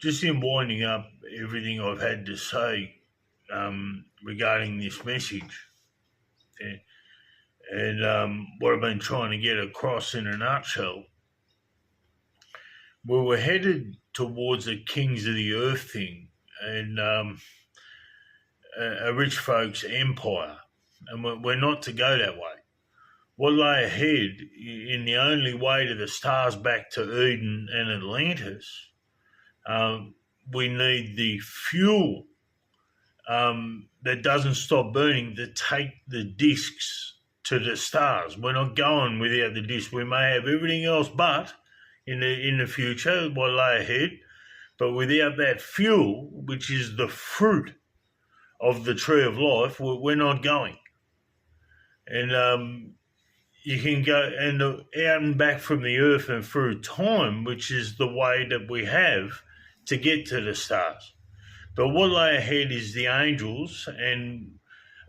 just in winding up everything I've had to say regarding this message and what I've been trying to get across in a nutshell, we were headed towards the kings of the earth thing and a rich folks' empire, and we're not to go that way. What lay ahead in the only way to the stars back to Eden and Atlantis, we need the fuel that doesn't stop burning to take the discs to the stars. We're not going without the disc. We may have everything else but in the future, what lay ahead, but without that fuel, which is the fruit of the tree of life, we're not going. And you can go and out and back from the earth and through time, which is the way that we have to get to the stars. But what lay ahead is the angels and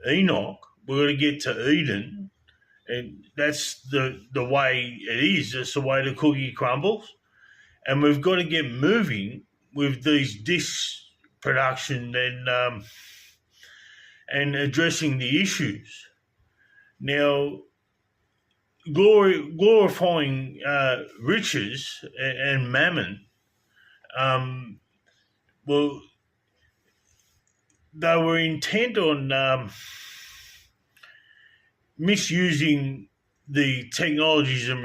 Enoch. We're going to get to Eden, and that's the way it is. That's the way the cookie crumbles. And we've got to get moving with these disc production and addressing the issues. Now, glorifying riches and mammon, well, they were intent on misusing the technologies and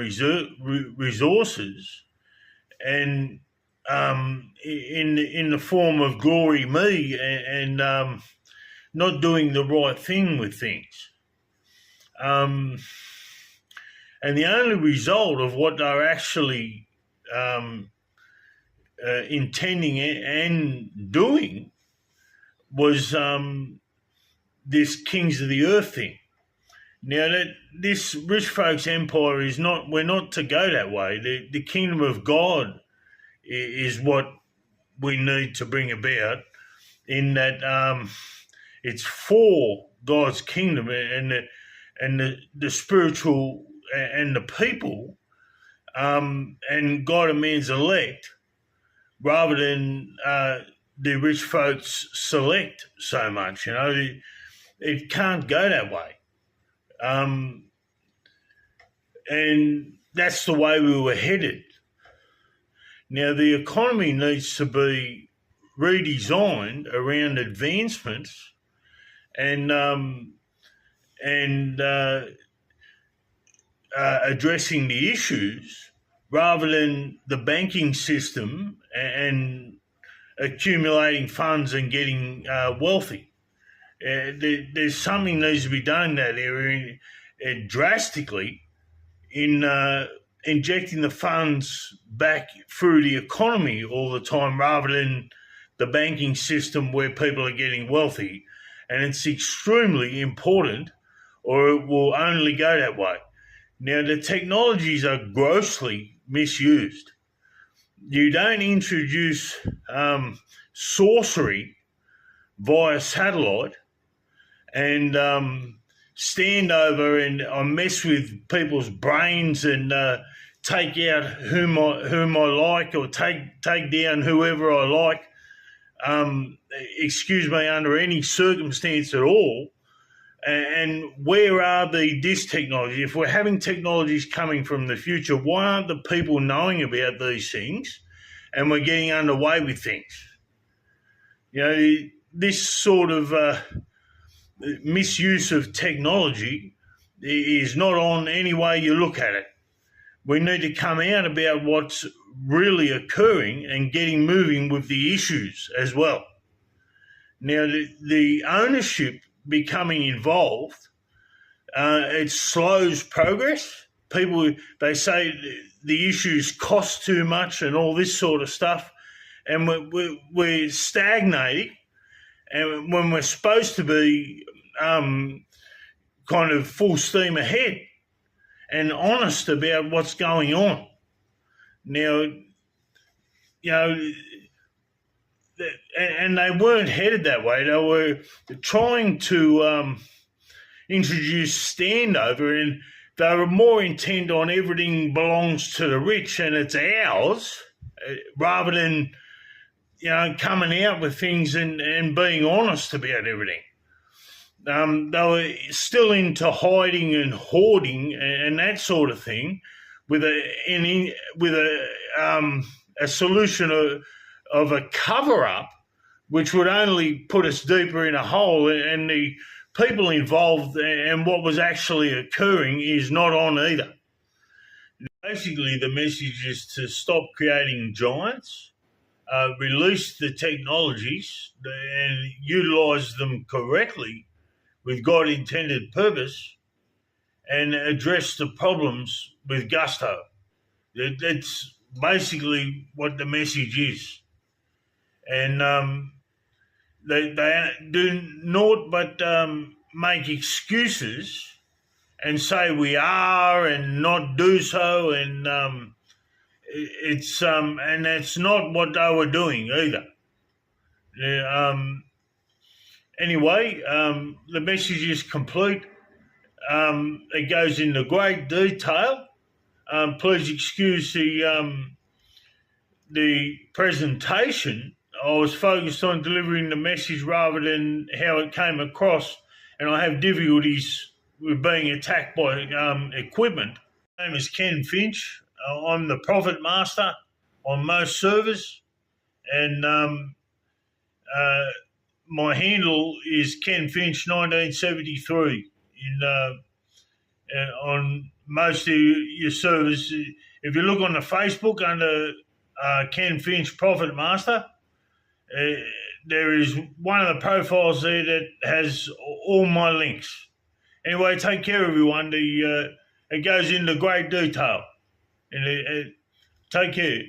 resources, and in the form of glory me and not doing the right thing with things. And the only result of what they're actually intending and doing was this kings of the earth thing. Now, that this rich folks' empire is not, we're not to go that way. The kingdom of God is what we need to bring about, in that it's for God's kingdom and the spiritual and the people, and God and man's elect, rather than the rich folks select so much. It can't go that way. And that's the way we were headed. Now, the economy needs to be redesigned around advancements and addressing the issues, rather than the banking system and accumulating funds and getting wealthy. There's something needs to be done in that area drastically in injecting the funds back through the economy all the time, rather than the banking system where people are getting wealthy. And it's extremely important, or it will only go that way. Now, the technologies are grossly misused. You don't introduce sorcery via satellite and stand over and mess with people's brains and take out whom I like, or take down whoever I like, under any circumstance at all. And where are the disc technology? If we're having technologies coming from the future, why aren't the people knowing about these things and we're getting underway with things? This sort of misuse of technology is not on any way you look at it. We need to come out about what's really occurring and getting moving with the issues as well. Now, the ownership becoming involved, it slows progress. People, they say the issues cost too much and all this sort of stuff, and we're stagnating, and when we're supposed to be kind of full steam ahead and honest about what's going on. Now, and they weren't headed that way. They were trying to introduce standover, and they were more intent on everything belongs to the rich and it's ours, rather than coming out with things and being honest about everything. They were still into hiding and hoarding and that sort of thing, with a solution of a cover up, which would only put us deeper in a hole. And the people involved and what was actually occurring is not on either. Basically, the message is to stop creating giants, release the technologies and utilize them correctly with God intended purpose, and address the problems with gusto. That's basically what the message is. And they do naught but make excuses and say we are and not do so, and and that's not what they were doing either. Anyway, the message is complete. It goes into great detail. Please excuse the presentation. I was focused on delivering the message rather than how it came across, and I have difficulties with being attacked by equipment. My name is Ken Finch. I'm the Profit Master on most servers, and my handle is Ken Finch 1973 on most of your servers. If you look on the Facebook under Ken Finch Profit Master, there is one of the profiles there that has all my links. Anyway, take care, everyone. It goes into great detail. And take care.